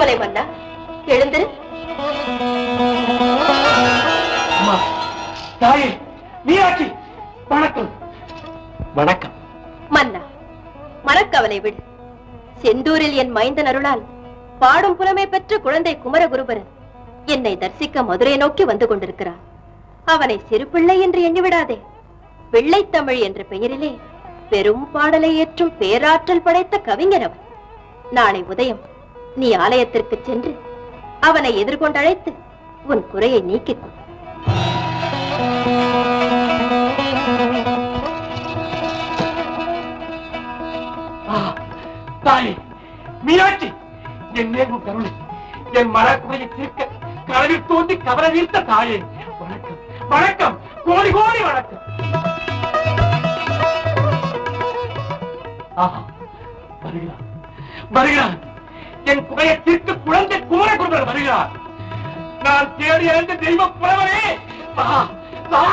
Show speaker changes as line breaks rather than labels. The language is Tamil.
கவலை மன்னா, எழுந்திரு.
தாயே மீனாட்சி, வணக்கம். வணக்கம்
மன்னா. மனக்கவலை விடு. செந்தூரில் என் மைந்தன் அருளால் பாடும் புலமை பெற்ற குழந்தை குமரகுருபரன் என்னை தரிசிக்க மதுரை நோக்கி வந்து கொண்டிருக்கிறான். அவனை சிறு பிள்ளை என்று எண்ணிவிடாதே. வெள்ளைத்தமிழ் என்ற பெயரிலே பெரும் பாடலை ஏற்றும் பேராற்றல் படைத்த கவிஞர் அவன். நாளை உதயம் நீ ஆலயத்திற்கு சென்று அவனை எதிர்கொண்டு அழைத்து உன் குறையை நீக்கிக் கொள்.
தாயே மீனாட்சி, என் நேர்வு கருணை, என் மனக்குறையை தீர்க்க கனவில் தோன்றி கவர வீர்த்த தாயே, வணக்கம் வணக்கம், கோடி கோடி வணக்கம். வருகிறார் வருகிறார், என் குறையை தீர்க்க குழந்தை குமரகுருபரன் வருகிறார். நான் தேடி அறிந்த தெய்வ புலவரே, வா வா.